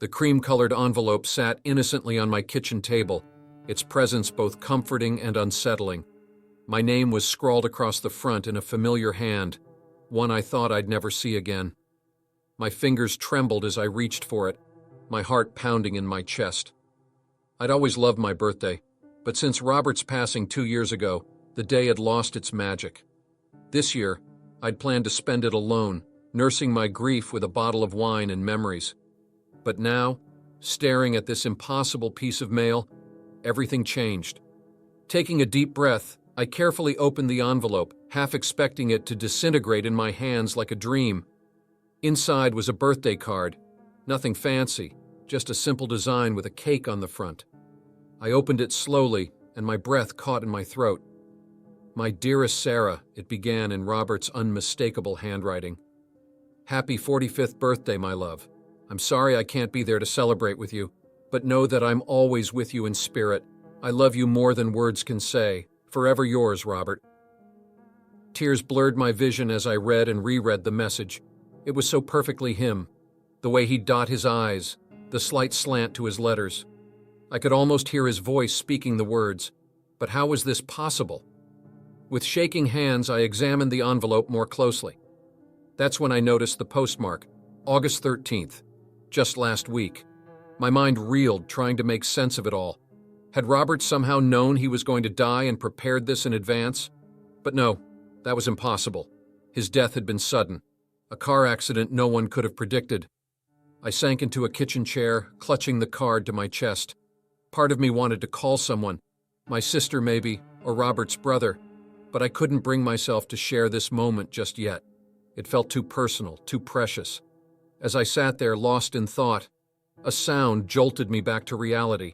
The cream-colored envelope sat innocently on my kitchen table, its presence both comforting and unsettling. My name was scrawled across the front in a familiar hand, one I thought I'd never see again. My fingers trembled as I reached for it, my heart pounding in my chest. I'd always loved my birthday, but since Robert's passing 2 years ago, the day had lost its magic. This year, I'd planned to spend it alone, nursing my grief with a bottle of wine and memories. But now, staring at this impossible piece of mail, everything changed. Taking a deep breath, I carefully opened the envelope, half expecting it to disintegrate in my hands like a dream. Inside was a birthday card, nothing fancy, just a simple design with a cake on the front. I opened it slowly, and my breath caught in my throat. "My dearest Sarah," it began in Robert's unmistakable handwriting. "Happy 45th birthday, my love. I'm sorry I can't be there to celebrate with you, but know that I'm always with you in spirit. I love you more than words can say. Forever yours, Robert." Tears blurred my vision as I read and reread the message. It was so perfectly him. The way he'd dot his I's, the slight slant to his letters. I could almost hear his voice speaking the words. But how was this possible? With shaking hands, I examined the envelope more closely. That's when I noticed the postmark, August 13th, just last week. My mind reeled, trying to make sense of it all. Had Robert somehow known he was going to die and prepared this in advance? But no, that was impossible. His death had been sudden, a car accident no one could have predicted. I sank into a kitchen chair, clutching the card to my chest. Part of me wanted to call someone, my sister maybe, or Robert's brother, but I couldn't bring myself to share this moment just yet. It felt too personal, too precious. As I sat there lost in thought, a sound jolted me back to reality.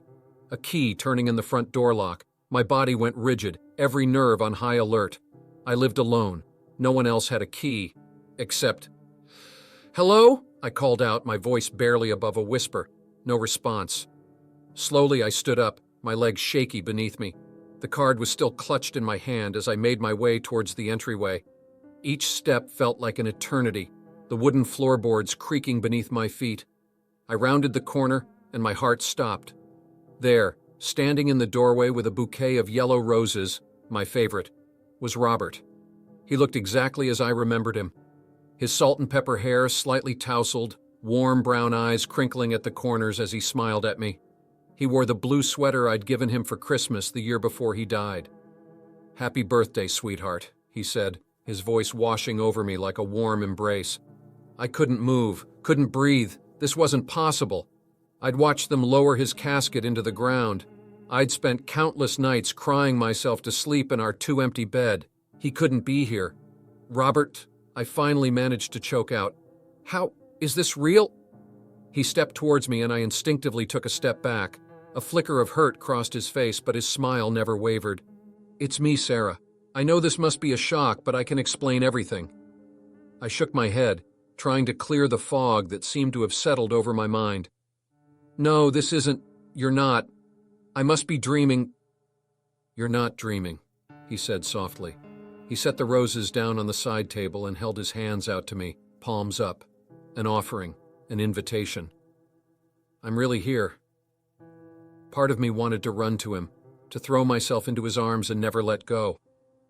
A key turning in the front door lock. My body went rigid, every nerve on high alert. I lived alone. No one else had a key, except... "Hello?" I called out, my voice barely above a whisper. No response. Slowly I stood up, my legs shaky beneath me. The card was still clutched in my hand as I made my way towards the entryway. Each step felt like an eternity, the wooden floorboards creaking beneath my feet. I rounded the corner, and my heart stopped. There, standing in the doorway with a bouquet of yellow roses, my favorite, was Robert. He looked exactly as I remembered him. His salt and pepper hair slightly tousled, warm brown eyes crinkling at the corners as he smiled at me. He wore the blue sweater I'd given him for Christmas the year before he died. "Happy birthday, sweetheart," he said, his voice washing over me like a warm embrace. I couldn't move, couldn't breathe. This wasn't possible. I'd watched them lower his casket into the ground. I'd spent countless nights crying myself to sleep in our two-empty bed. He couldn't be here. "Robert," I finally managed to choke out. "How? Is this real?" He stepped towards me and I instinctively took a step back. A flicker of hurt crossed his face, but his smile never wavered. "It's me, Sarah. I know this must be a shock, but I can explain everything." I shook my head, trying to clear the fog that seemed to have settled over my mind. "No, this isn't. You're not. I must be dreaming." "You're not dreaming," he said softly. He set the roses down on the side table and held his hands out to me, palms up. An offering, an invitation. "I'm really here." Part of me wanted to run to him, to throw myself into his arms and never let go.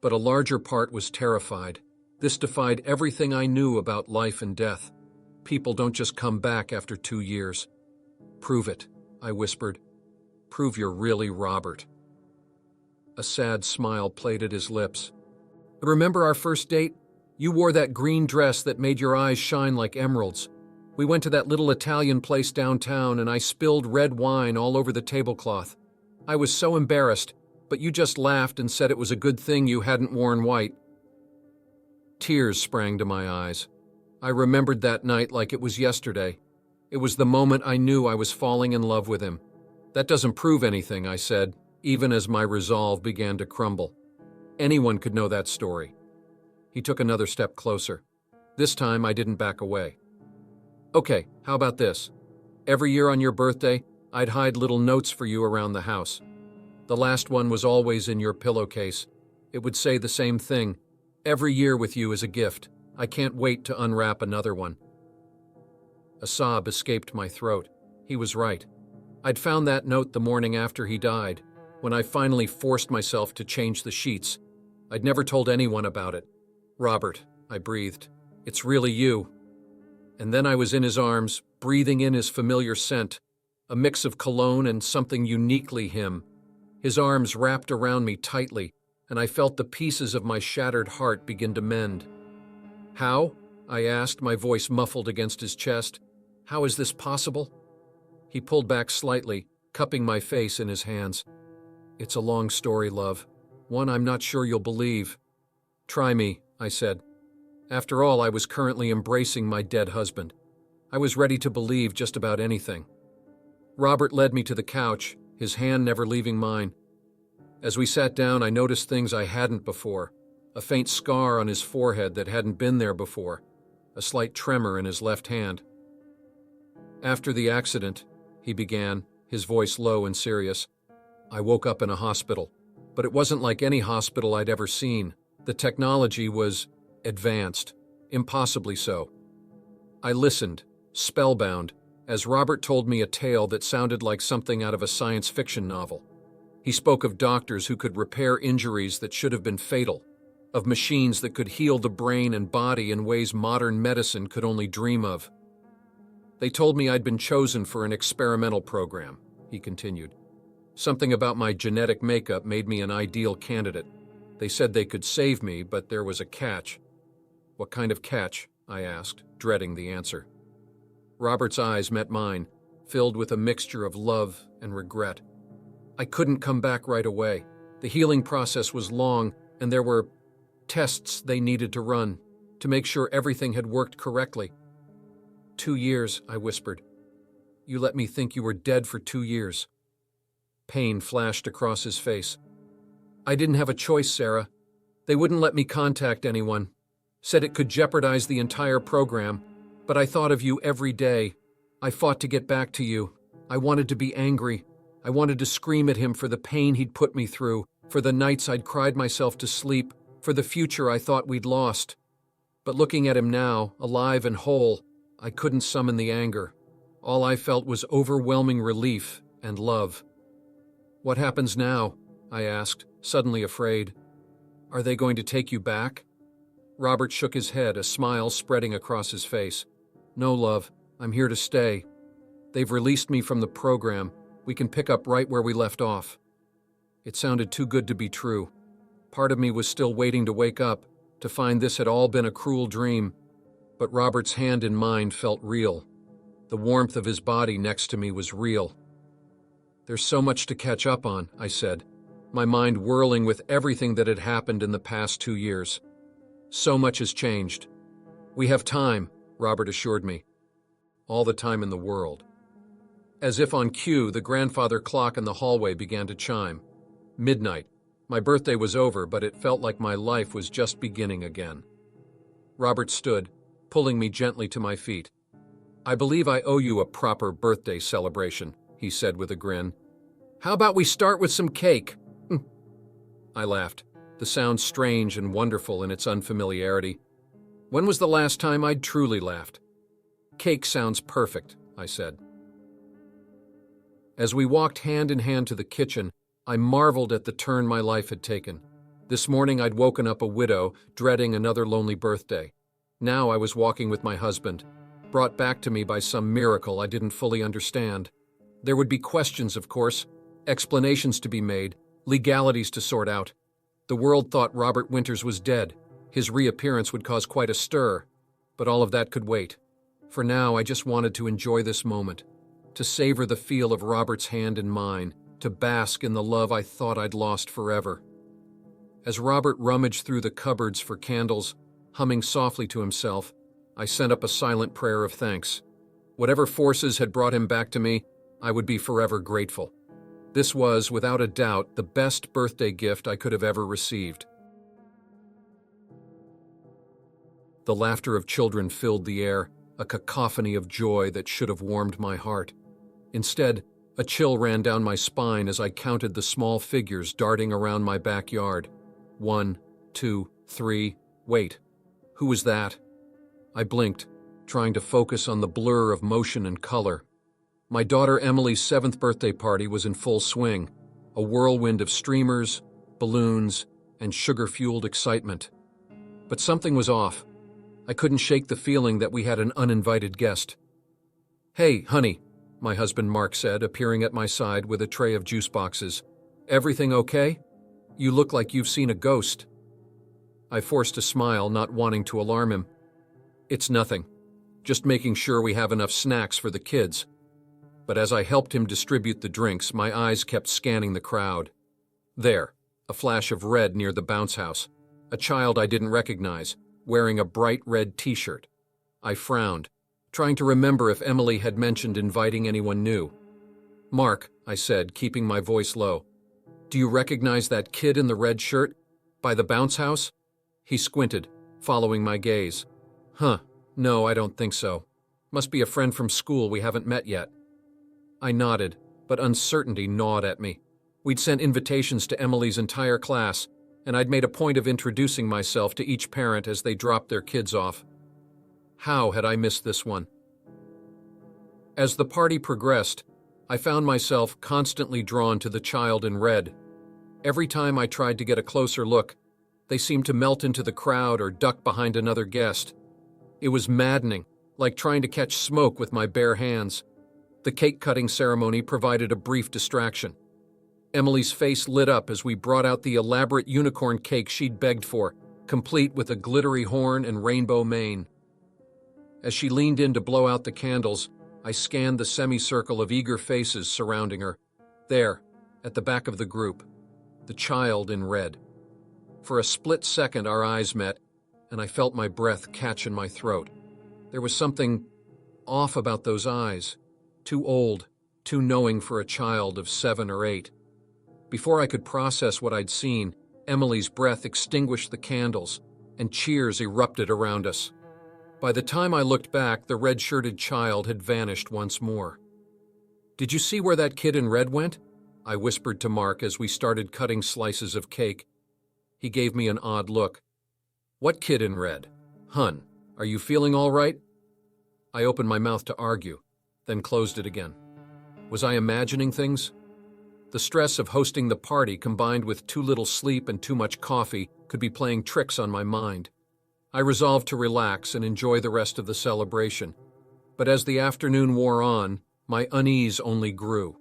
But a larger part was terrified. This defied everything I knew about life and death. People don't just come back after 2 years. "Prove it," I whispered. "Prove you're really Robert." A sad smile played at his lips. "Remember our first date? You wore that green dress that made your eyes shine like emeralds. We went to that little Italian place downtown and I spilled red wine all over the tablecloth. I was so embarrassed, but you just laughed and said it was a good thing you hadn't worn white." Tears sprang to my eyes. I remembered that night like it was yesterday. It was the moment I knew I was falling in love with him. "That doesn't prove anything," I said, even as my resolve began to crumble. Anyone could know that story. He took another step closer. This time I didn't back away. "Okay, how about this? Every year on your birthday, I'd hide little notes for you around the house. The last one was always in your pillowcase. It would say the same thing. Every year with you is a gift. I can't wait to unwrap another one." A sob escaped my throat. He was right. I'd found that note the morning after he died, when I finally forced myself to change the sheets. I'd never told anyone about it. "Robert," I breathed, "it's really you." And then I was in his arms, breathing in his familiar scent, a mix of cologne and something uniquely him. His arms wrapped around me tightly, and I felt the pieces of my shattered heart begin to mend. "How?" I asked, my voice muffled against his chest. "How is this possible?" He pulled back slightly, cupping my face in his hands. "It's a long story, love. One I'm not sure you'll believe." "Try me," I said. After all, I was currently embracing my dead husband. I was ready to believe just about anything. Robert led me to the couch, his hand never leaving mine. As we sat down, I noticed things I hadn't before. A faint scar on his forehead that hadn't been there before. A slight tremor in his left hand. "After the accident," he began, his voice low and serious, "I woke up in a hospital. But it wasn't like any hospital I'd ever seen. The technology was advanced, impossibly so." I listened, spellbound, as Robert told me a tale that sounded like something out of a science fiction novel. He spoke of doctors who could repair injuries that should have been fatal, of machines that could heal the brain and body in ways modern medicine could only dream of. "They told me I'd been chosen for an experimental program," he continued. "Something about my genetic makeup made me an ideal candidate. They said they could save me, but there was a catch." "What kind of catch?" I asked, dreading the answer. Robert's eyes met mine, filled with a mixture of love and regret. "I couldn't come back right away. The healing process was long, and there were tests they needed to run to make sure everything had worked correctly." "2 years," I whispered. "You let me think you were dead for 2 years." Pain flashed across his face. "I didn't have a choice, Sarah. They wouldn't let me contact anyone. Said it could jeopardize the entire program. But I thought of you every day. I fought to get back to you. I wanted to be angry. I wanted to scream at him for the pain he'd put me through, for the nights I'd cried myself to sleep, for the future I thought we'd lost. But looking at him now, alive and whole, I couldn't summon the anger. All I felt was overwhelming relief and love." "What happens now?" I asked, suddenly afraid. "Are they going to take you back?" Robert shook his head, a smile spreading across his face. "No, love, I'm here to stay. They've released me from the program. We can pick up right where we left off." It sounded too good to be true. Part of me was still waiting to wake up, to find this had all been a cruel dream. But Robert's hand in mine felt real. The warmth of his body next to me was real. "There's so much to catch up on," I said, my mind whirling with everything that had happened in the past 2 years. "So much has changed." "We have time," Robert assured me. "All the time in the world." As if on cue, the grandfather clock in the hallway began to chime. Midnight. My birthday was over, but it felt like my life was just beginning again. Robert stood, pulling me gently to my feet. "I believe I owe you a proper birthday celebration," he said with a grin. "How about we start with some cake?" I laughed, the sound strange and wonderful in its unfamiliarity. When was the last time I'd truly laughed? "Cake sounds perfect," I said. As we walked hand in hand to the kitchen, I marveled at the turn my life had taken. This morning I'd woken up a widow, dreading another lonely birthday. Now I was walking with my husband, brought back to me by some miracle I didn't fully understand. There would be questions, of course, explanations to be made, legalities to sort out. The world thought Robert Winters was dead. His reappearance would cause quite a stir, but all of that could wait. For now, I just wanted to enjoy this moment, to savor the feel of Robert's hand in mine, to bask in the love I thought I'd lost forever. As Robert rummaged through the cupboards for candles, humming softly to himself, I sent up a silent prayer of thanks. Whatever forces had brought him back to me, I would be forever grateful. This was, without a doubt, the best birthday gift I could have ever received. The laughter of children filled the air, a cacophony of joy that should have warmed my heart. Instead, a chill ran down my spine as I counted the small figures darting around my backyard. 1, 2, 3, wait. Who was that? I blinked, trying to focus on the blur of motion and color. My daughter Emily's 7th birthday party was in full swing, a whirlwind of streamers, balloons, and sugar-fueled excitement. But something was off. I couldn't shake the feeling that we had an uninvited guest. "Hey, honey," my husband Mark said, appearing at my side with a tray of juice boxes. "Everything okay? You look like you've seen a ghost." I forced a smile, not wanting to alarm him. "It's nothing. Just making sure we have enough snacks for the kids." But as I helped him distribute the drinks, my eyes kept scanning the crowd. There, a flash of red near the bounce house. A child I didn't recognize, wearing a bright red t-shirt. I frowned, trying to remember if Emily had mentioned inviting anyone new. "Mark," I said, keeping my voice low, "do you recognize that kid in the red shirt? By the bounce house?" He squinted, following my gaze. "Huh, no, I don't think so. Must be a friend from school we haven't met yet." I nodded, but uncertainty gnawed at me. We'd sent invitations to Emily's entire class, and I'd made a point of introducing myself to each parent as they dropped their kids off. How had I missed this one? As the party progressed, I found myself constantly drawn to the child in red. Every time I tried to get a closer look, they seemed to melt into the crowd or duck behind another guest. It was maddening, like trying to catch smoke with my bare hands. The cake-cutting ceremony provided a brief distraction. Emily's face lit up as we brought out the elaborate unicorn cake she'd begged for, complete with a glittery horn and rainbow mane. As she leaned in to blow out the candles, I scanned the semicircle of eager faces surrounding her. There, at the back of the group, the child in red. For a split second our eyes met, and I felt my breath catch in my throat. There was something off about those eyes. Too old, too knowing for a child of 7 or 8. Before I could process what I'd seen, Emily's breath extinguished the candles, and cheers erupted around us. By the time I looked back, the red-shirted child had vanished once more. "Did you see where that kid in red went?" I whispered to Mark as we started cutting slices of cake. He gave me an odd look. "What kid in red? Hun, are you feeling all right?" I opened my mouth to argue, then closed it again. Was I imagining things? The stress of hosting the party combined with too little sleep and too much coffee could be playing tricks on my mind. I resolved to relax and enjoy the rest of the celebration. But as the afternoon wore on, my unease only grew.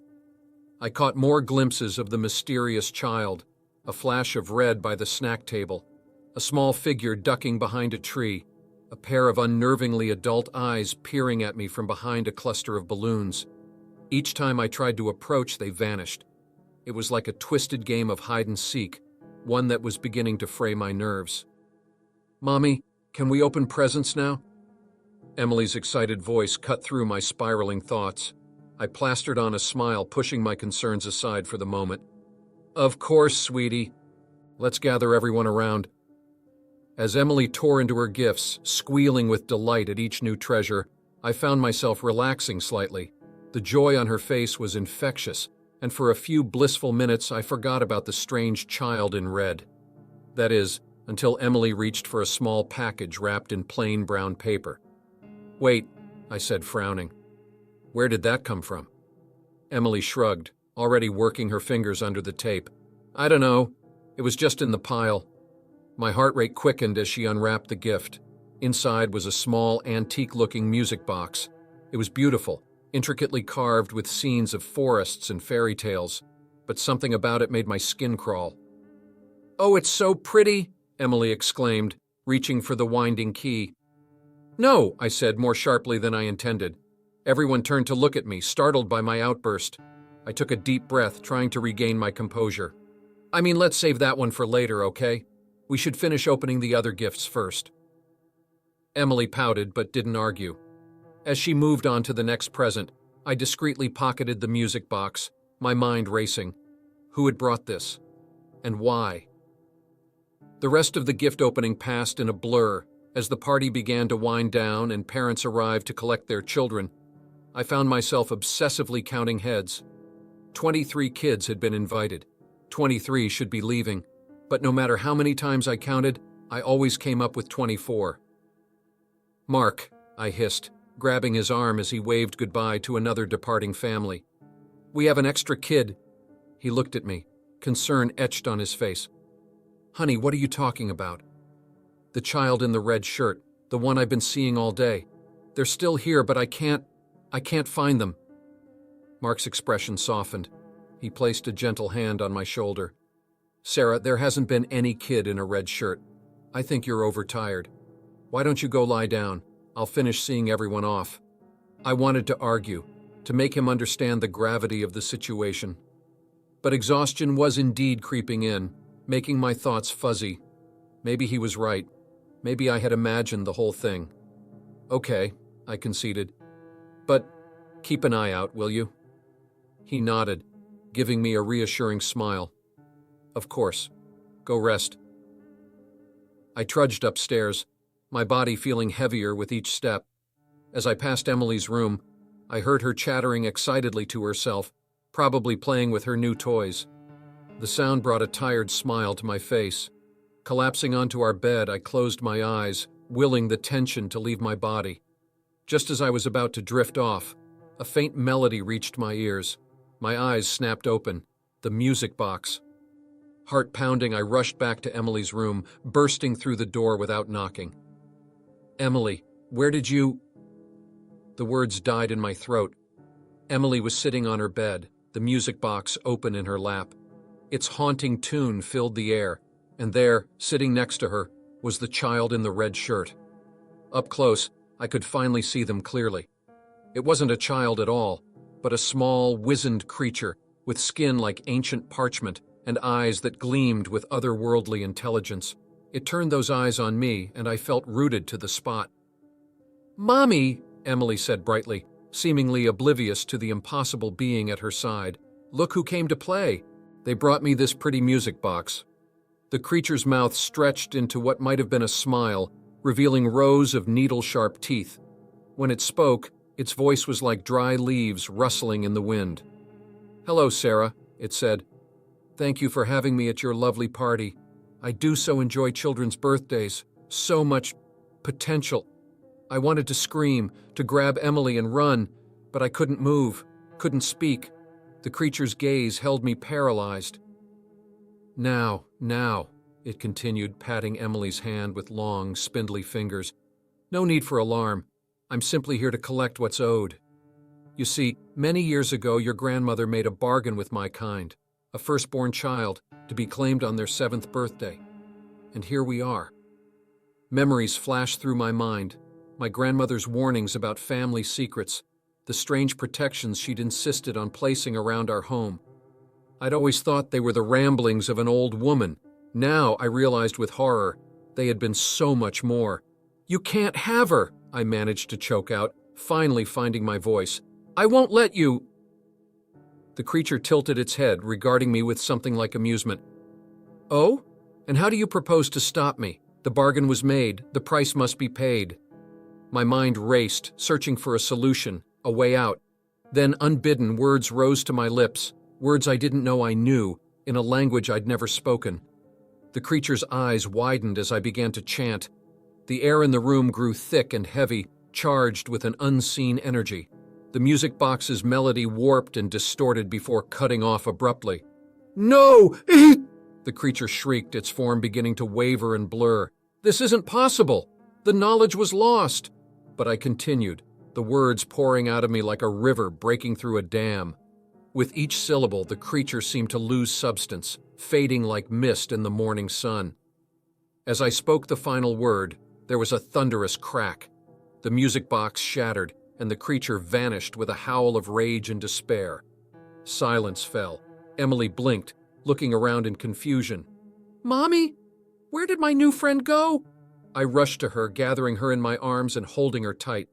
I caught more glimpses of the mysterious child, a flash of red by the snack table, a small figure ducking behind a tree, a pair of unnervingly adult eyes peering at me from behind a cluster of balloons. Each time I tried to approach, they vanished. It was like a twisted game of hide-and-seek, one that was beginning to fray my nerves. "Mommy, can we open presents now?" Emily's excited voice cut through my spiraling thoughts. I plastered on a smile, pushing my concerns aside for the moment. "Of course, sweetie. Let's gather everyone around." As Emily tore into her gifts, squealing with delight at each new treasure, I found myself relaxing slightly. The joy on her face was infectious, and for a few blissful minutes I forgot about the strange child in red. That is, until Emily reached for a small package wrapped in plain brown paper. "Wait," I said, frowning. "Where did that come from?" Emily shrugged, already working her fingers under the tape. "I don't know. It was just in the pile." My heart rate quickened as she unwrapped the gift. Inside was a small, antique-looking music box. It was beautiful, intricately carved with scenes of forests and fairy tales, but something about it made my skin crawl. "Oh, it's so pretty!" Emily exclaimed, reaching for the winding key. "No," I said more sharply than I intended. Everyone turned to look at me, startled by my outburst. I took a deep breath, trying to regain my composure. "I mean, let's save that one for later, okay? We should finish opening the other gifts first." Emily pouted but didn't argue. As she moved on to the next present, I discreetly pocketed the music box, my mind racing. Who had brought this? And why? The rest of the gift opening passed in a blur. As the party began to wind down and parents arrived to collect their children, I found myself obsessively counting heads. 23 kids had been invited. 23 should be leaving, but no matter how many times I counted, I always came up with 24. "Mark," I hissed, grabbing his arm as he waved goodbye to another departing family. "We have an extra kid." He looked at me, concern etched on his face. "Honey, what are you talking about?" "The child in the red shirt, the one I've been seeing all day. They're still here, but I can't find them." Mark's expression softened. He placed a gentle hand on my shoulder. "Sarah, there hasn't been any kid in a red shirt. I think you're overtired. Why don't you go lie down? I'll finish seeing everyone off." I wanted to argue, to make him understand the gravity of the situation. But exhaustion was indeed creeping in, making my thoughts fuzzy. Maybe he was right. Maybe I had imagined the whole thing. "Okay," I conceded. "But keep an eye out, will you?" He nodded, giving me a reassuring smile. "Of course. Go rest." I trudged upstairs, my body feeling heavier with each step. As I passed Emily's room, I heard her chattering excitedly to herself, probably playing with her new toys. The sound brought a tired smile to my face. Collapsing onto our bed, I closed my eyes, willing the tension to leave my body. Just as I was about to drift off, a faint melody reached my ears. My eyes snapped open. The music box. Heart pounding, I rushed back to Emily's room, bursting through the door without knocking. "Emily, where did you—" The words died in my throat. Emily was sitting on her bed, the music box open in her lap. Its haunting tune filled the air, and there, sitting next to her, was the child in the red shirt. Up close, I could finally see them clearly. It wasn't a child at all, but a small, wizened creature with skin like ancient parchment and eyes that gleamed with otherworldly intelligence. It turned those eyes on me, and I felt rooted to the spot. "Mommy," Emily said brightly, seemingly oblivious to the impossible being at her side. "Look who came to play. They brought me this pretty music box." The creature's mouth stretched into what might have been a smile, revealing rows of needle-sharp teeth. When it spoke, its voice was like dry leaves rustling in the wind. "Hello, Sarah," it said. "Thank you for having me at your lovely party. I do so enjoy children's birthdays. So much potential." I wanted to scream, to grab Emily and run, but I couldn't move, couldn't speak. The creature's gaze held me paralyzed. Now, it continued, patting Emily's hand with long, spindly fingers. "No need for alarm. I'm simply here to collect what's owed. You see, many years ago your grandmother made a bargain with my kind, a firstborn child, to be claimed on their 7th birthday. And here we are." Memories flashed through my mind, my grandmother's warnings about family secrets, the strange protections she'd insisted on placing around our home. I'd always thought they were the ramblings of an old woman. Now I realized with horror, they had been so much more. "You can't have her," I managed to choke out, finally finding my voice. "I won't let you." The creature tilted its head, regarding me with something like amusement. "Oh? And how do you propose to stop me? The bargain was made, the price must be paid." My mind raced, searching for a solution, a way out. Then, unbidden, words rose to my lips, words I didn't know I knew, in a language I'd never spoken. The creature's eyes widened as I began to chant. The air in the room grew thick and heavy, charged with an unseen energy. The music box's melody warped and distorted before cutting off abruptly. "No!" The creature shrieked, its form beginning to waver and blur. "This isn't possible! The knowledge was lost!" But I continued, the words pouring out of me like a river breaking through a dam. With each syllable, the creature seemed to lose substance, fading like mist in the morning sun. As I spoke the final word, there was a thunderous crack. The music box shattered, and the creature vanished with a howl of rage and despair. Silence fell. Emily blinked, looking around in confusion. "Mommy, where did my new friend go?" I rushed to her, gathering her in my arms and holding her tight.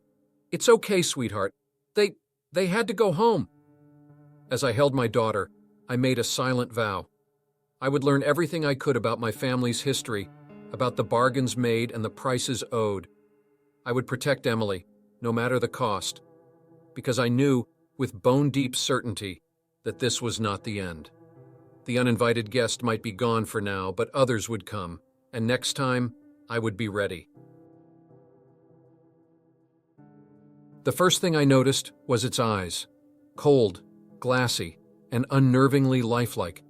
"It's okay, sweetheart. They had to go home." As I held my daughter, I made a silent vow. I would learn everything I could about my family's history, about the bargains made and the prices owed. I would protect Emily, no matter the cost, because I knew, with bone-deep certainty, that this was not the end. The uninvited guest might be gone for now, but others would come, and next time, I would be ready. The first thing I noticed was its eyes. Cold, glassy, and unnervingly lifelike.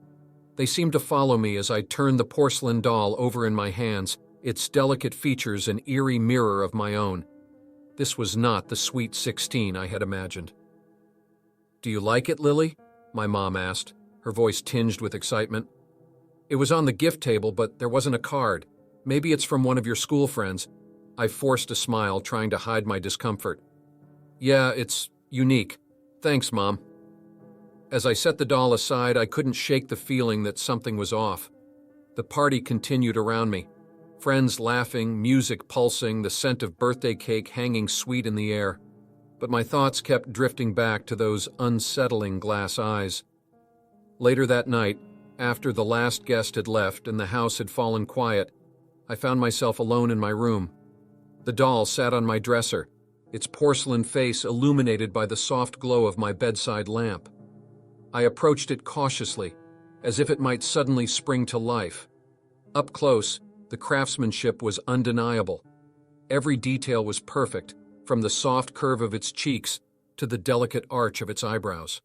They seemed to follow me as I turned the porcelain doll over in my hands, its delicate features an eerie mirror of my own. This was not the sweet 16 I had imagined. "Do you like it, Lily?" my mom asked, her voice tinged with excitement. "It was on the gift table, but there wasn't a card. Maybe it's from one of your school friends." I forced a smile, trying to hide my discomfort. "Yeah, it's unique. Thanks, Mom." As I set the doll aside, I couldn't shake the feeling that something was off. The party continued around me. Friends laughing, music pulsing, the scent of birthday cake hanging sweet in the air. But my thoughts kept drifting back to those unsettling glass eyes. Later that night, after the last guest had left and the house had fallen quiet, I found myself alone in my room. The doll sat on my dresser, its porcelain face illuminated by the soft glow of my bedside lamp. I approached it cautiously, as if it might suddenly spring to life. Up close, the craftsmanship was undeniable. Every detail was perfect, from the soft curve of its cheeks to the delicate arch of its eyebrows.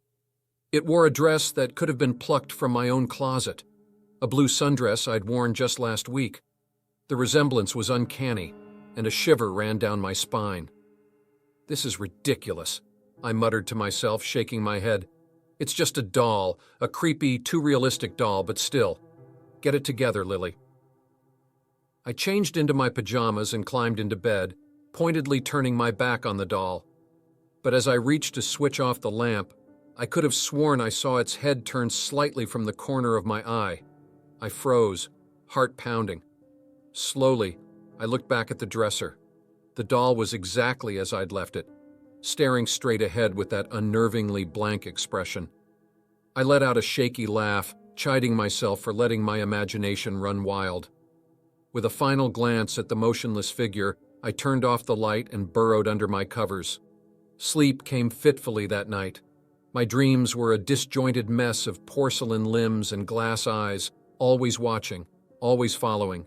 It wore a dress that could have been plucked from my own closet, a blue sundress I'd worn just last week. The resemblance was uncanny, and a shiver ran down my spine. "This is ridiculous," I muttered to myself, shaking my head. "It's just a doll, a creepy, too realistic doll, but still. Get it together, Lily." I changed into my pajamas and climbed into bed, pointedly turning my back on the doll. But as I reached to switch off the lamp, I could have sworn I saw its head turn slightly from the corner of my eye. I froze, heart pounding. Slowly, I looked back at the dresser. The doll was exactly as I'd left it, staring straight ahead with that unnervingly blank expression. I let out a shaky laugh, chiding myself for letting my imagination run wild. With a final glance at the motionless figure, I turned off the light and burrowed under my covers. Sleep came fitfully that night. My dreams were a disjointed mess of porcelain limbs and glass eyes, always watching, always following.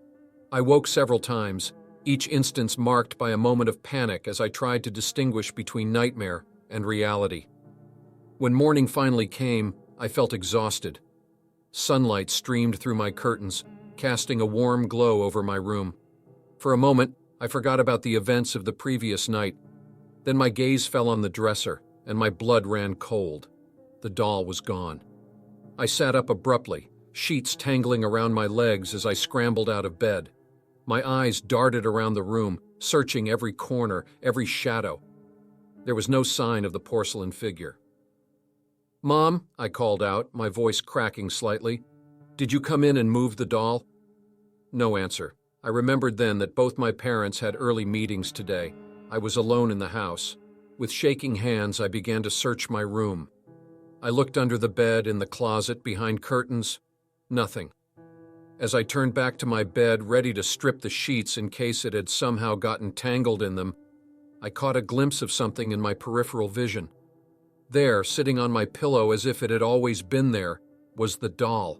I woke several times, each instance marked by a moment of panic as I tried to distinguish between nightmare and reality. When morning finally came, I felt exhausted. Sunlight streamed through my curtains, casting a warm glow over my room. For a moment, I forgot about the events of the previous night. Then my gaze fell on the dresser, and my blood ran cold. The doll was gone. I sat up abruptly, sheets tangling around my legs as I scrambled out of bed. My eyes darted around the room, searching every corner, every shadow. There was no sign of the porcelain figure. "Mom," I called out, my voice cracking slightly. "Did you come in and move the doll?" No answer. I remembered then that both my parents had early meetings today. I was alone in the house. With shaking hands, I began to search my room. I looked under the bed, in the closet, behind curtains. Nothing. As I turned back to my bed, ready to strip the sheets in case it had somehow gotten tangled in them, I caught a glimpse of something in my peripheral vision. There, sitting on my pillow as if it had always been there, was the doll.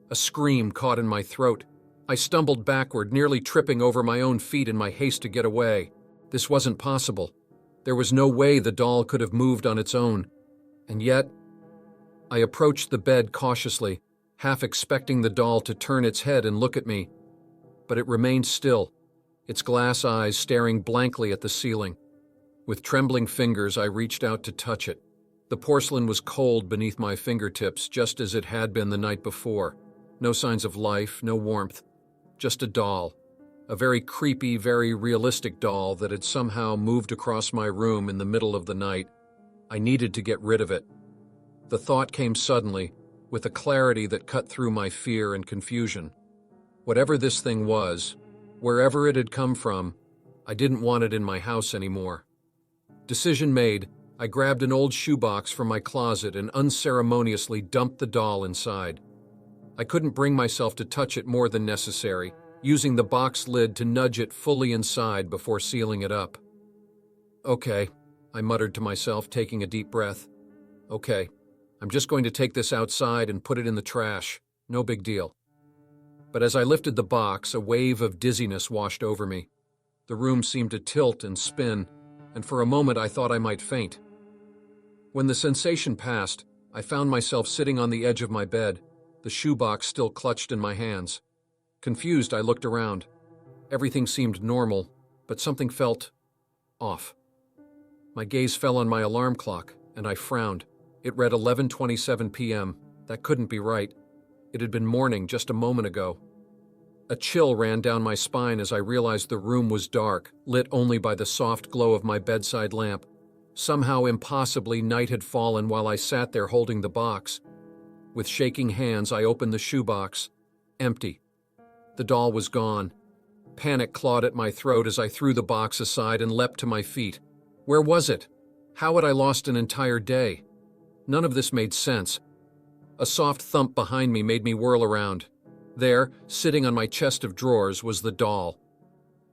A scream caught in my throat. I stumbled backward, nearly tripping over my own feet in my haste to get away. This wasn't possible. There was no way the doll could have moved on its own. And yet, I approached the bed cautiously, half expecting the doll to turn its head and look at me. But it remained still, its glass eyes staring blankly at the ceiling. With trembling fingers, I reached out to touch it. The porcelain was cold beneath my fingertips, just as it had been the night before. No signs of life, no warmth. Just a doll. A very creepy, very realistic doll that had somehow moved across my room in the middle of the night. I needed to get rid of it. The thought came suddenly, with a clarity that cut through my fear and confusion. Whatever this thing was, wherever it had come from, I didn't want it in my house anymore. Decision made, I grabbed an old shoebox from my closet and unceremoniously dumped the doll inside. I couldn't bring myself to touch it more than necessary, using the box lid to nudge it fully inside before sealing it up. "Okay," I muttered to myself, taking a deep breath. "Okay, I'm just going to take this outside and put it in the trash. No big deal." But as I lifted the box, a wave of dizziness washed over me. The room seemed to tilt and spin, and for a moment I thought I might faint. When the sensation passed, I found myself sitting on the edge of my bed, the shoebox still clutched in my hands. Confused, I looked around. Everything seemed normal, but something felt off. My gaze fell on my alarm clock, and I frowned. It read 11:27 p.m. That couldn't be right. It had been morning just a moment ago. A chill ran down my spine as I realized the room was dark, lit only by the soft glow of my bedside lamp. Somehow, impossibly, night had fallen while I sat there holding the box. With shaking hands, I opened the shoebox. Empty. The doll was gone. Panic clawed at my throat as I threw the box aside and leapt to my feet. Where was it? How had I lost an entire day? None of this made sense. A soft thump behind me made me whirl around. There, sitting on my chest of drawers, was the doll.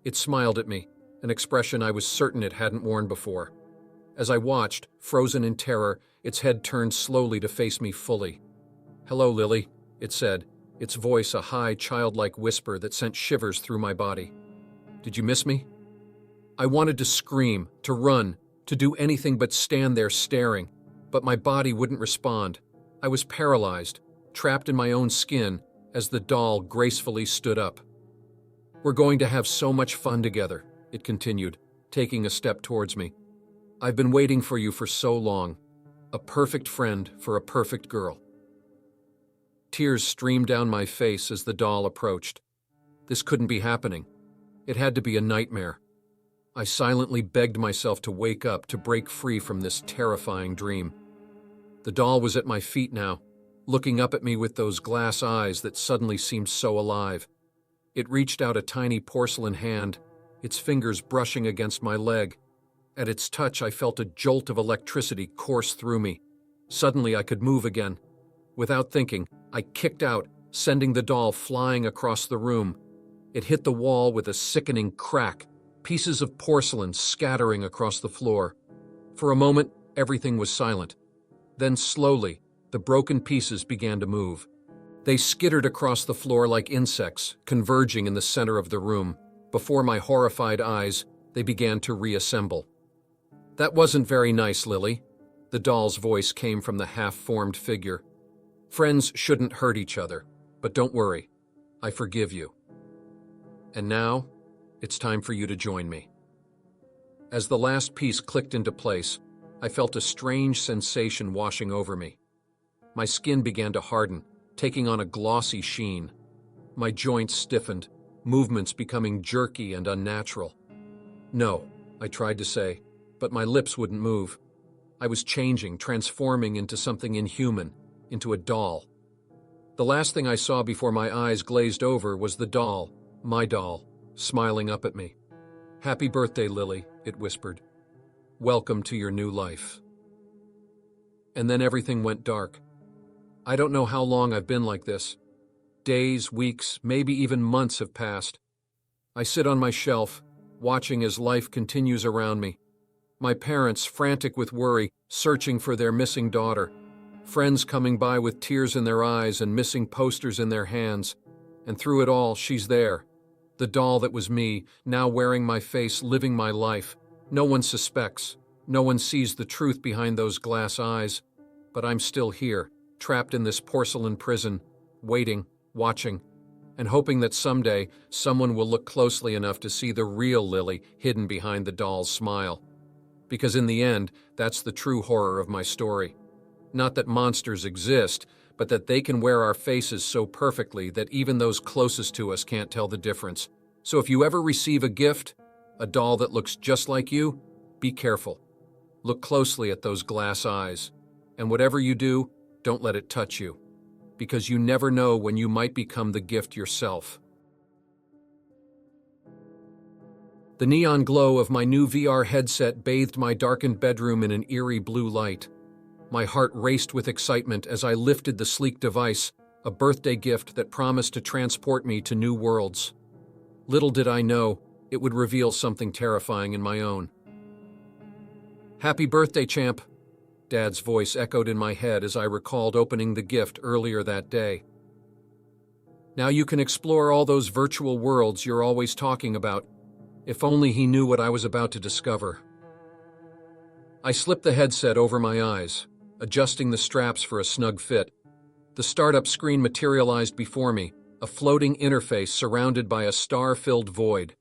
It smiled at me, an expression I was certain it hadn't worn before. As I watched, frozen in terror, its head turned slowly to face me fully. "Hello, Lily," it said, its voice a high, childlike whisper that sent shivers through my body. "Did you miss me?" I wanted to scream, to run, to do anything but stand there staring, but my body wouldn't respond. I was paralyzed, trapped in my own skin, as the doll gracefully stood up. "We're going to have so much fun together," it continued, taking a step towards me. "I've been waiting for you for so long. A perfect friend for a perfect girl." Tears streamed down my face as the doll approached. This couldn't be happening. It had to be a nightmare. I silently begged myself to wake up, to break free from this terrifying dream. The doll was at my feet now, looking up at me with those glass eyes that suddenly seemed so alive. It reached out a tiny porcelain hand, its fingers brushing against my leg. At its touch, I felt a jolt of electricity course through me. Suddenly, I could move again. Without thinking, I kicked out, sending the doll flying across the room. It hit the wall with a sickening crack, pieces of porcelain scattering across the floor. For a moment, everything was silent. Then slowly, the broken pieces began to move. They skittered across the floor like insects, converging in the center of the room. Before my horrified eyes, they began to reassemble. "That wasn't very nice, Lily." The doll's voice came from the half-formed figure. "Friends shouldn't hurt each other, but don't worry. I forgive you. And now, it's time for you to join me." As the last piece clicked into place, I felt a strange sensation washing over me. My skin began to harden, taking on a glossy sheen. My joints stiffened, movements becoming jerky and unnatural. "No," I tried to say, but my lips wouldn't move. I was changing, transforming into something inhuman, into a doll. The last thing I saw before my eyes glazed over was the doll, my doll, smiling up at me. "Happy birthday, Lily," it whispered. "Welcome to your new life." And then everything went dark. I don't know how long I've been like this. Days, weeks, maybe even months have passed. I sit on my shelf, watching as life continues around me. My parents, frantic with worry, searching for their missing daughter. Friends coming by with tears in their eyes and missing posters in their hands. And through it all, she's there. The doll that was me, now wearing my face, living my life. No one suspects. No one sees the truth behind those glass eyes. But I'm still here, trapped in this porcelain prison, waiting, watching, and hoping that someday someone will look closely enough to see the real Lily hidden behind the doll's smile. Because in the end, that's the true horror of my story. Not that monsters exist, but that they can wear our faces so perfectly that even those closest to us can't tell the difference. So if you ever receive a gift, a doll that looks just like you, be careful. Look closely at those glass eyes. And whatever you do, don't let it touch you. Because you never know when you might become the gift yourself. The neon glow of my new VR headset bathed my darkened bedroom in an eerie blue light. My heart raced with excitement as I lifted the sleek device, a birthday gift that promised to transport me to new worlds. Little did I know, it would reveal something terrifying in my own. "Happy birthday, champ," Dad's voice echoed in my head as I recalled opening the gift earlier that day. "Now you can explore all those virtual worlds you're always talking about. If only he knew what I was about to discover." I slipped the headset over my eyes, adjusting the straps for a snug fit. The startup screen materialized before me, a floating interface surrounded by a star-filled void.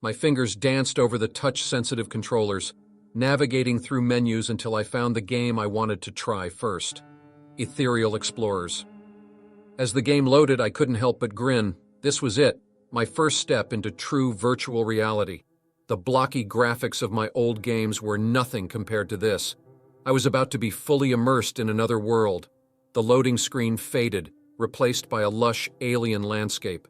My fingers danced over the touch-sensitive controllers, navigating through menus until I found the game I wanted to try first: Ethereal Explorers. As the game loaded, I couldn't help but grin. This was it, my first step into true virtual reality. The blocky graphics of my old games were nothing compared to this. I was about to be fully immersed in another world. The loading screen faded, replaced by a lush alien landscape.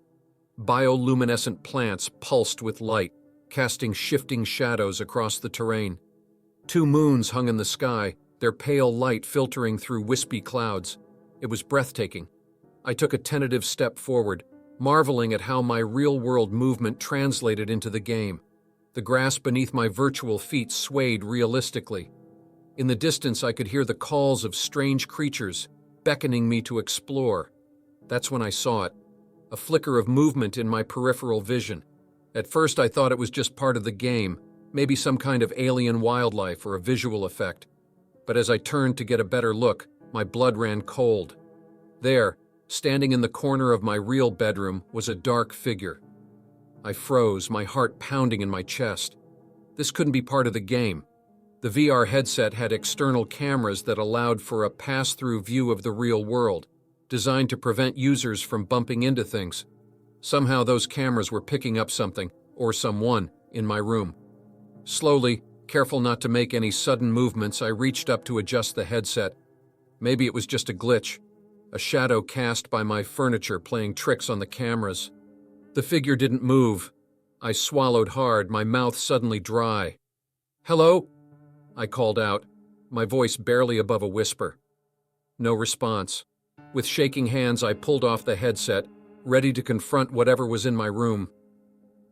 Bioluminescent plants pulsed with light, casting shifting shadows across the terrain. 2 moons hung in the sky, their pale light filtering through wispy clouds. It was breathtaking. I took a tentative step forward, marveling at how my real-world movement translated into the game. The grass beneath my virtual feet swayed realistically. In the distance, I could hear the calls of strange creatures, beckoning me to explore. That's when I saw it, a flicker of movement in my peripheral vision. At first, I thought it was just part of the game, maybe some kind of alien wildlife or a visual effect. But as I turned to get a better look, my blood ran cold. There, standing in the corner of my real bedroom, was a dark figure. I froze, my heart pounding in my chest. This couldn't be part of the game. The VR headset had external cameras that allowed for a pass-through view of the real world, designed to prevent users from bumping into things. Somehow those cameras were picking up something, or someone, in my room. Slowly, careful not to make any sudden movements, I reached up to adjust the headset. Maybe it was just a glitch, a shadow cast by my furniture playing tricks on the cameras. The figure didn't move. I swallowed hard, my mouth suddenly dry. "Hello?" I called out, my voice barely above a whisper. No response. With shaking hands, I pulled off the headset, ready to confront whatever was in my room.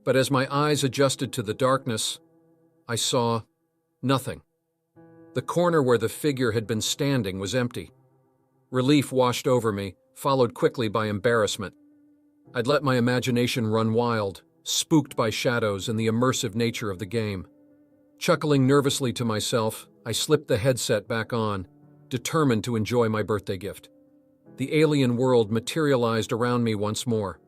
But as my eyes adjusted to the darkness, I saw nothing. The corner where the figure had been standing was empty. Relief washed over me, followed quickly by embarrassment. I'd let my imagination run wild, spooked by shadows and the immersive nature of the game. Chuckling nervously to myself, I slipped the headset back on, determined to enjoy my birthday gift. The alien world materialized around me once more.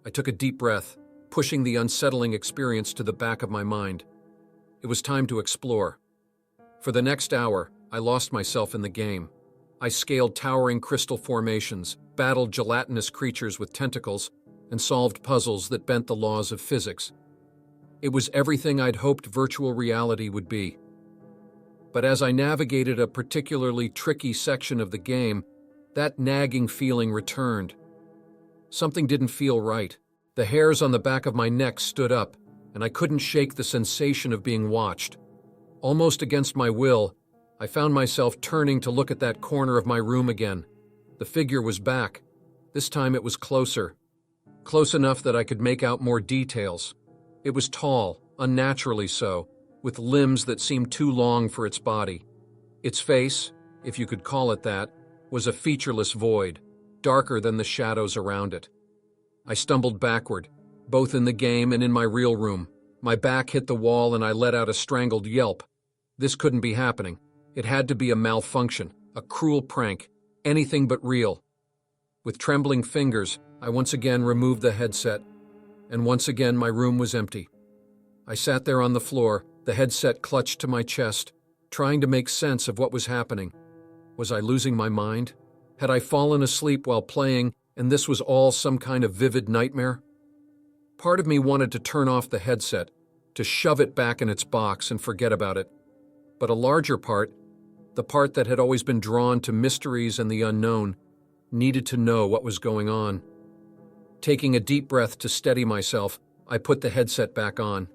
I took a deep breath, pushing the unsettling experience to the back of my mind. It was time to explore. For the next hour, I lost myself in the game. I scaled towering crystal formations, battled gelatinous creatures with tentacles, and solved puzzles that bent the laws of physics. It was everything I'd hoped virtual reality would be. But as I navigated a particularly tricky section of the game, that nagging feeling returned. Something didn't feel right. The hairs on the back of my neck stood up, and I couldn't shake the sensation of being watched. Almost against my will, I found myself turning to look at that corner of my room again. The figure was back. This time it was closer. Close enough that I could make out more details. It was tall, unnaturally so, with limbs that seemed too long for its body. Its face, if you could call it that, was a featureless void, darker than the shadows around it. I stumbled backward, both in the game and in my real room. My back hit the wall and I let out a strangled yelp. This couldn't be happening. It had to be a malfunction, a cruel prank, anything but real. With trembling fingers, I once again removed the headset, and once again my room was empty. I sat there on the floor, the headset clutched to my chest, trying to make sense of what was happening. Was I losing my mind? Had I fallen asleep while playing, and this was all some kind of vivid nightmare? Part of me wanted to turn off the headset, to shove it back in its box and forget about it. But a larger part, the part that had always been drawn to mysteries and the unknown, needed to know what was going on. Taking a deep breath to steady myself, I put the headset back on.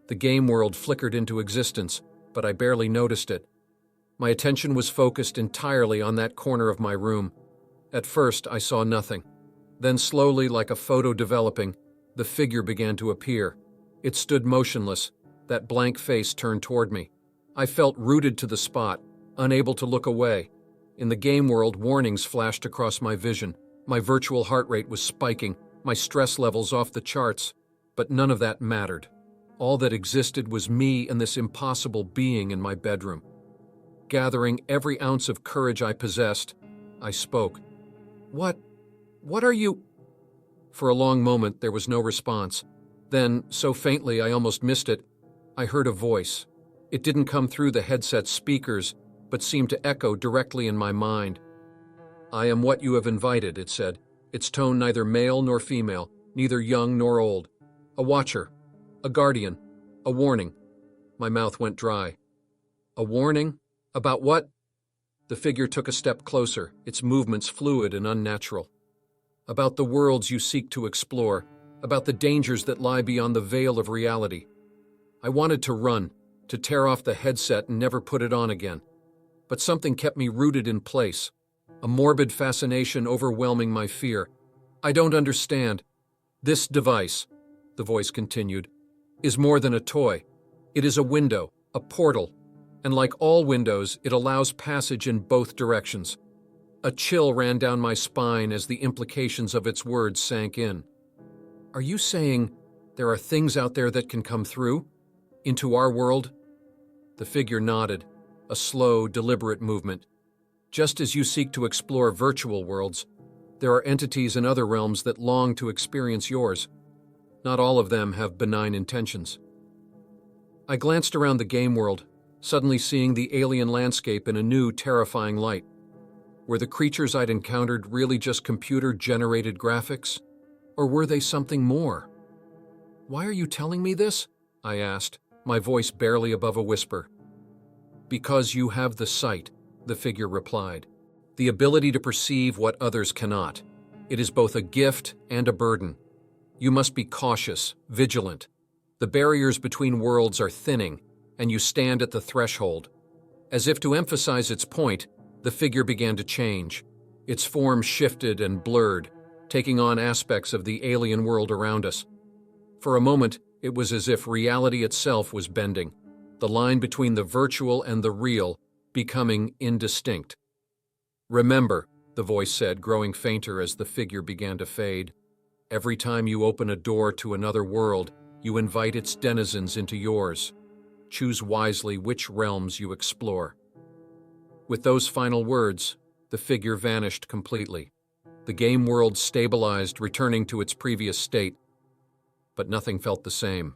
The game world flickered into existence, but I barely noticed it. My attention was focused entirely on that corner of my room. At first, I saw nothing. Then slowly, like a photo developing, the figure began to appear. It stood motionless, that blank face turned toward me. I felt rooted to the spot, unable to look away. In the game world, warnings flashed across my vision. My virtual heart rate was spiking, my stress levels off the charts. But none of that mattered. All that existed was me and this impossible being in my bedroom. Gathering every ounce of courage I possessed, I spoke. What are you? For a long moment there was no response. Then, so faintly I almost missed it, I heard a voice. It didn't come through the headset's speakers, but seemed to echo directly in my mind. "I am what you have invited," it said, its tone neither male nor female, neither young nor old. "A watcher, a guardian, a warning." My mouth went dry. "A warning? About what?" The figure took a step closer, its movements fluid and unnatural. "About the worlds you seek to explore, about the dangers that lie beyond the veil of reality." I wanted to run, to tear off the headset and never put it on again. But something kept me rooted in place, a morbid fascination overwhelming my fear. "I don't understand. This device," the voice continued, "is more than a toy. It is a window, a portal, and like all windows, it allows passage in both directions." A chill ran down my spine as the implications of its words sank in. "Are you saying there are things out there that can come through? Into our world?" The figure nodded, a slow, deliberate movement. "Just as you seek to explore virtual worlds, there are entities in other realms that long to experience yours. Not all of them have benign intentions." I glanced around the game world, suddenly seeing the alien landscape in a new, terrifying light. Were the creatures I'd encountered really just computer-generated graphics? Or were they something more? "Why are you telling me this?" I asked, my voice barely above a whisper. "Because you have the sight," the figure replied. "The ability to perceive what others cannot. It is both a gift and a burden. You must be cautious, vigilant. The barriers between worlds are thinning, and you stand at the threshold." As if to emphasize its point, the figure began to change. Its form shifted and blurred, taking on aspects of the alien world around us. For a moment, it was as if reality itself was bending, the line between the virtual and the real becoming indistinct. "Remember," the voice said, growing fainter as the figure began to fade, "every time you open a door to another world, you invite its denizens into yours. Choose wisely which realms you explore." With those final words, the figure vanished completely. The game world stabilized, returning to its previous state. But nothing felt the same.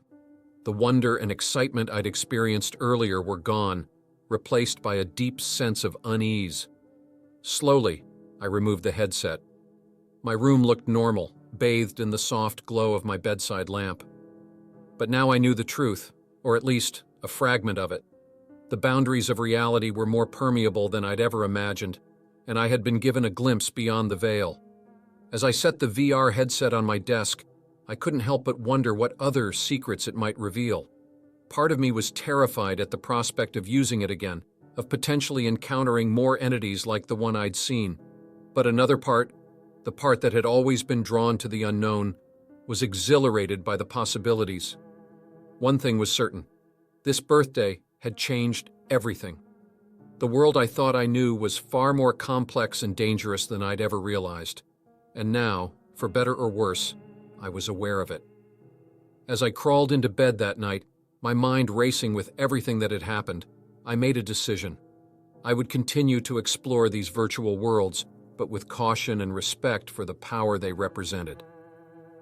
The wonder and excitement I'd experienced earlier were gone, replaced by a deep sense of unease. Slowly, I removed the headset. My room looked normal, bathed in the soft glow of my bedside lamp. But now I knew the truth, or at least a fragment of it. The boundaries of reality were more permeable than I'd ever imagined, and I had been given a glimpse beyond the veil. As I set the VR headset on my desk, I couldn't help but wonder what other secrets it might reveal. Part of me was terrified at the prospect of using it again, of potentially encountering more entities like the one I'd seen. But another part, the part that had always been drawn to the unknown, was exhilarated by the possibilities. One thing was certain. This birthday had changed everything. The world I thought I knew was far more complex and dangerous than I'd ever realized. And now, for better or worse, I was aware of it. As I crawled into bed that night, my mind racing with everything that had happened, I made a decision. I would continue to explore these virtual worlds, but with caution and respect for the power they represented.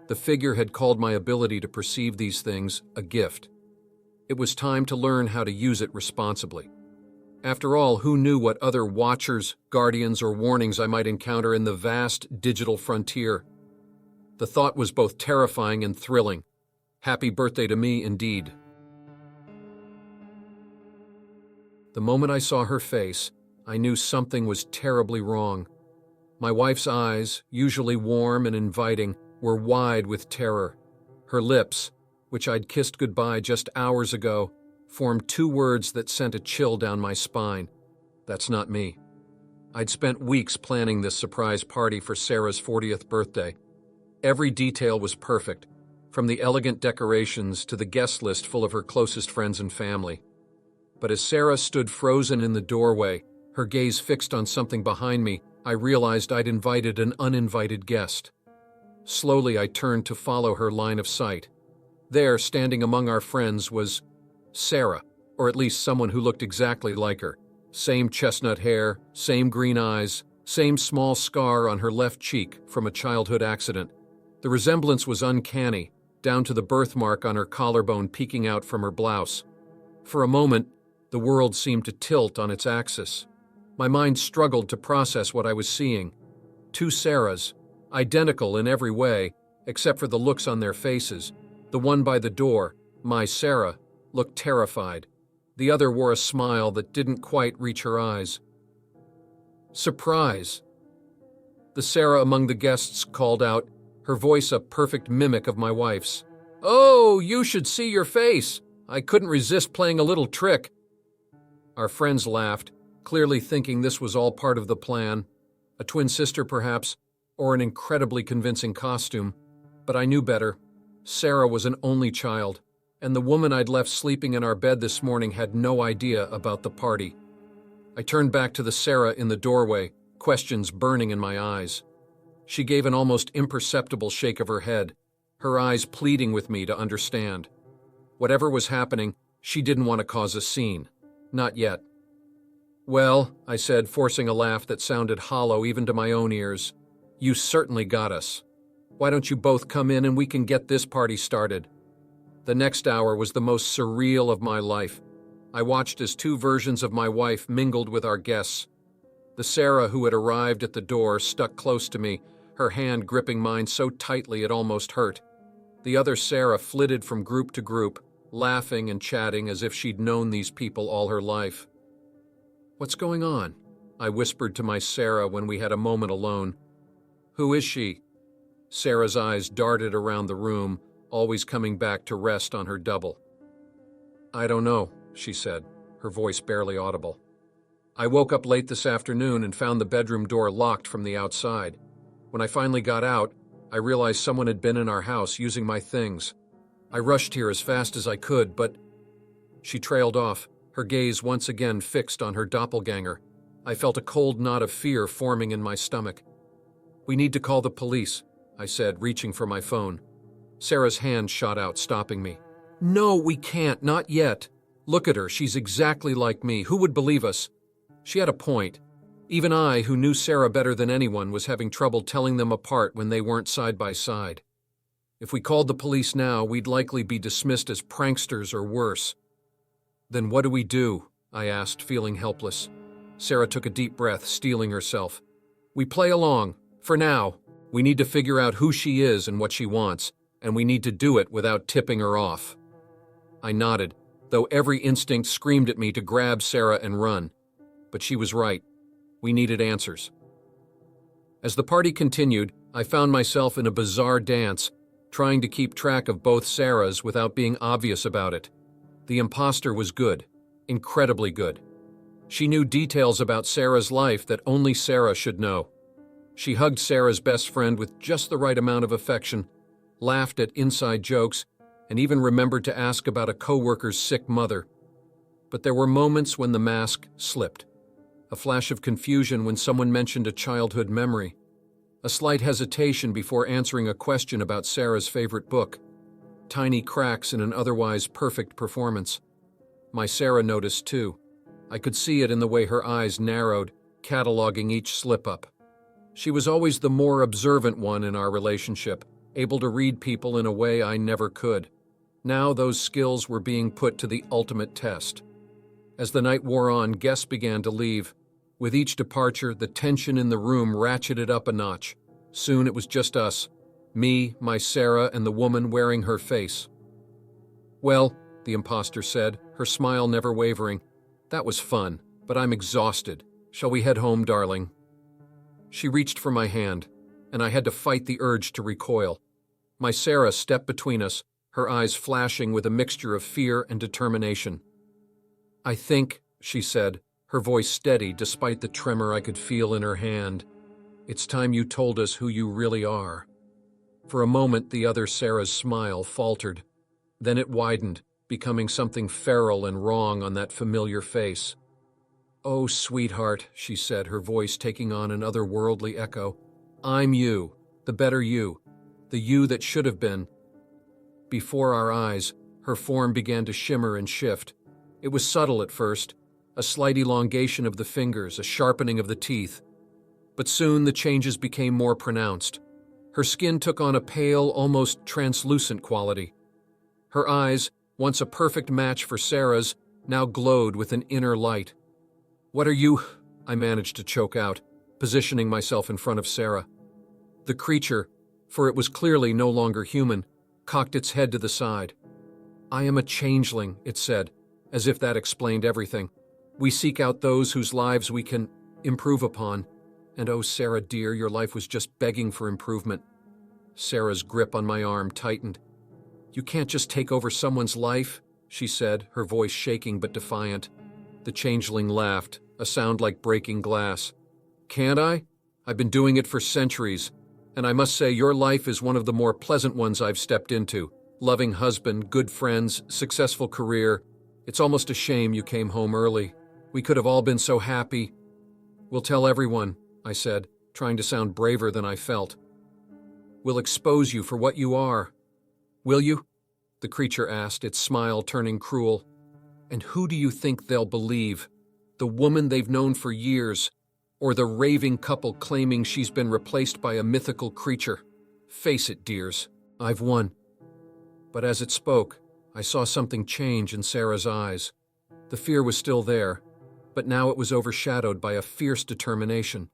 The figure had called my ability to perceive these things a gift. It was time to learn how to use it responsibly. After all, who knew what other watchers, guardians, or warnings I might encounter in the vast digital frontier? The thought was both terrifying and thrilling. Happy birthday to me, indeed. The moment I saw her face, I knew something was terribly wrong. My wife's eyes, usually warm and inviting, were wide with terror. Her lips, which I'd kissed goodbye just hours ago, formed two words that sent a chill down my spine. That's not me. I'd spent weeks planning this surprise party for Sarah's 40th birthday. Every detail was perfect, from the elegant decorations to the guest list full of her closest friends and family. But as Sarah stood frozen in the doorway, her gaze fixed on something behind me, I realized I'd invited an uninvited guest. Slowly, I turned to follow her line of sight. There, standing among our friends, was Sarah, or at least someone who looked exactly like her. Same chestnut hair, same green eyes, same small scar on her left cheek from a childhood accident. The resemblance was uncanny, down to the birthmark on her collarbone peeking out from her blouse. For a moment, the world seemed to tilt on its axis. My mind struggled to process what I was seeing. Two Sarahs, identical in every way, except for the looks on their faces. The one by the door, my Sarah, looked terrified. The other wore a smile that didn't quite reach her eyes. Surprise! The Sarah among the guests called out, her voice a perfect mimic of my wife's. "Oh, you should see your face! I couldn't resist playing a little trick." Our friends laughed, clearly thinking this was all part of the plan. A twin sister, perhaps, or an incredibly convincing costume. But I knew better. Sarah was an only child, and the woman I'd left sleeping in our bed this morning had no idea about the party. I turned back to the Sarah in the doorway, questions burning in my eyes. She gave an almost imperceptible shake of her head, her eyes pleading with me to understand. Whatever was happening, she didn't want to cause a scene. Not yet. "Well," I said, forcing a laugh that sounded hollow even to my own ears, "you certainly got us. Why don't you both come in and we can get this party started?" The next hour was the most surreal of my life. I watched as two versions of my wife mingled with our guests. The Sarah who had arrived at the door stuck close to me, her hand gripping mine so tightly it almost hurt. The other Sarah flitted from group to group, laughing and chatting as if she'd known these people all her life. "What's going on?" I whispered to my Sarah when we had a moment alone. "Who is she?" Sarah's eyes darted around the room, always coming back to rest on her double. "I don't know," she said, her voice barely audible. "I woke up late this afternoon and found the bedroom door locked from the outside. When I finally got out, I realized someone had been in our house using my things. I rushed here as fast as I could, but—" She trailed off, her gaze once again fixed on her doppelganger. I felt a cold knot of fear forming in my stomach. "We need to call the police," I said, reaching for my phone. Sarah's hand shot out, stopping me. "No, we can't, not yet. Look at her, she's exactly like me. Who would believe us?" She had a point. Even I, who knew Sarah better than anyone, was having trouble telling them apart when they weren't side by side. If we called the police now, we'd likely be dismissed as pranksters or worse. "Then what do we do?" I asked, feeling helpless. Sarah took a deep breath, steeling herself. "We play along. For now, we need to figure out who she is and what she wants, and we need to do it without tipping her off." I nodded, though every instinct screamed at me to grab Sarah and run. But she was right. We needed answers. As the party continued, I found myself in a bizarre dance, trying to keep track of both Sarahs without being obvious about it. The imposter was good, incredibly good. She knew details about Sarah's life that only Sarah should know. She hugged Sarah's best friend with just the right amount of affection, laughed at inside jokes, and even remembered to ask about a coworker's sick mother. But there were moments when the mask slipped. A flash of confusion when someone mentioned a childhood memory. A slight hesitation before answering a question about Sarah's favorite book. Tiny cracks in an otherwise perfect performance. My Sarah noticed too. I could see it in the way her eyes narrowed, cataloging each slip-up. She was always the more observant one in our relationship, able to read people in a way I never could. Now those skills were being put to the ultimate test. As the night wore on, guests began to leave. With each departure, the tension in the room ratcheted up a notch. Soon it was just us. Me, my Sarah, and the woman wearing her face. "Well," the imposter said, her smile never wavering, "that was fun, but I'm exhausted. Shall we head home, darling?" She reached for my hand, and I had to fight the urge to recoil. My Sarah stepped between us, her eyes flashing with a mixture of fear and determination. "I think," she said, her voice steady despite the tremor I could feel in her hand, "it's time you told us who you really are." For a moment, the other Sarah's smile faltered. Then it widened, becoming something feral and wrong on that familiar face. "Oh, sweetheart," she said, her voice taking on an otherworldly echo. "I'm you, the better you, the you that should have been." Before our eyes, her form began to shimmer and shift. It was subtle at first, a slight elongation of the fingers, a sharpening of the teeth. But soon the changes became more pronounced. Her skin took on a pale, almost translucent quality. Her eyes, once a perfect match for Sarah's, now glowed with an inner light. "What are you?" I managed to choke out, positioning myself in front of Sarah. The creature, for it was clearly no longer human, cocked its head to the side. "I am a changeling," it said, as if that explained everything. "We seek out those whose lives we can improve upon. And oh, Sarah dear, your life was just begging for improvement." Sarah's grip on my arm tightened. "You can't just take over someone's life," she said, her voice shaking but defiant. The changeling laughed, a sound like breaking glass. "Can't I? I've been doing it for centuries, and I must say your life is one of the more pleasant ones I've stepped into. Loving husband, good friends, successful career. It's almost a shame you came home early. We could have all been so happy." "We'll tell everyone," I said, trying to sound braver than I felt. "We'll expose you for what you are." "Will you?" the creature asked, its smile turning cruel. "And who do you think they'll believe? The woman they've known for years, or the raving couple claiming she's been replaced by a mythical creature? Face it, dears, I've won." But as it spoke, I saw something change in Sarah's eyes. The fear was still there, but now it was overshadowed by a fierce determination.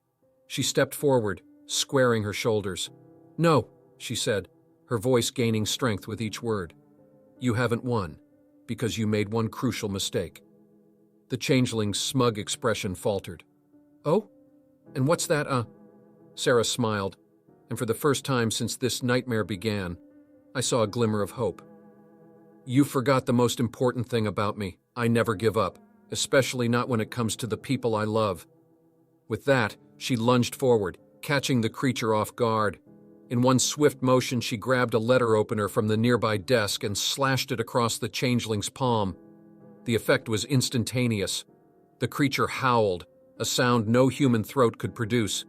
She stepped forward, squaring her shoulders. "No," she said, her voice gaining strength with each word. "You haven't won, because you made one crucial mistake." The changeling's smug expression faltered. "Oh? And what's that, Sarah smiled, and for the first time since this nightmare began, I saw a glimmer of hope. "You forgot the most important thing about me. I never give up, especially not when it comes to the people I love." With that, she lunged forward, catching the creature off guard. In one swift motion, she grabbed a letter opener from the nearby desk and slashed it across the changeling's palm. The effect was instantaneous. The creature howled, a sound no human throat could produce.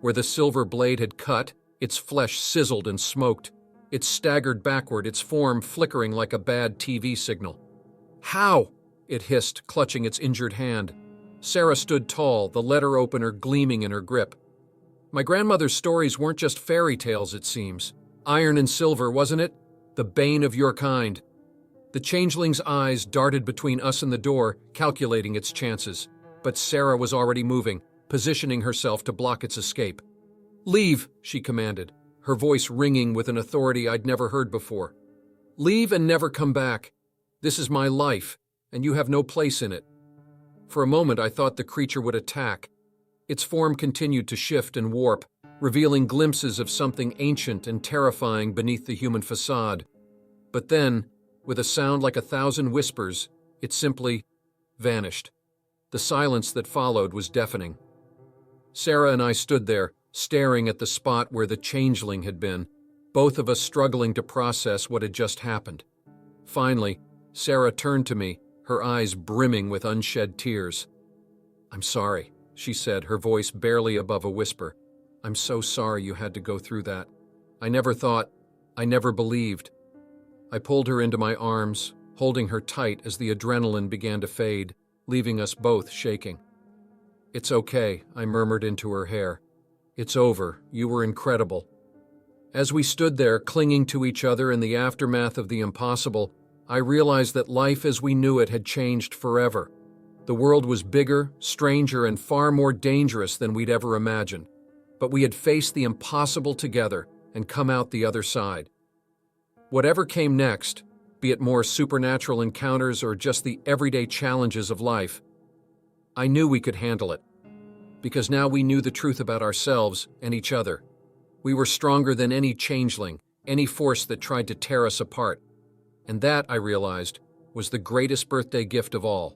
Where the silver blade had cut, its flesh sizzled and smoked. It staggered backward, its form flickering like a bad TV signal. "How?" it hissed, clutching its injured hand. Sarah stood tall, the letter opener gleaming in her grip. My grandmother's stories weren't just fairy tales, it seems. Iron and silver, wasn't it? The bane of your kind. The changeling's eyes darted between us and the door, calculating its chances. But Sarah was already moving, positioning herself to block its escape. "Leave," she commanded, her voice ringing with an authority I'd never heard before. "Leave and never come back. This is my life, and you have no place in it." For a moment I thought the creature would attack. Its form continued to shift and warp, revealing glimpses of something ancient and terrifying beneath the human facade. But then, with a sound like 1,000 whispers, it simply vanished. The silence that followed was deafening. Sarah and I stood there, staring at the spot where the changeling had been, both of us struggling to process what had just happened. Finally, Sarah turned to me, her eyes brimming with unshed tears. "I'm sorry," she said, her voice barely above a whisper. "I'm so sorry you had to go through that. I never believed." I pulled her into my arms, holding her tight as the adrenaline began to fade, leaving us both shaking. "It's okay," I murmured into her hair. "It's over. You were incredible." As we stood there, clinging to each other in the aftermath of the impossible, I realized that life as we knew it had changed forever. The world was bigger, stranger, and far more dangerous than we'd ever imagined. But we had faced the impossible together and come out the other side. Whatever came next, be it more supernatural encounters or just the everyday challenges of life, I knew we could handle it. Because now we knew the truth about ourselves and each other. We were stronger than any changeling, any force that tried to tear us apart. And that, I realized, was the greatest birthday gift of all.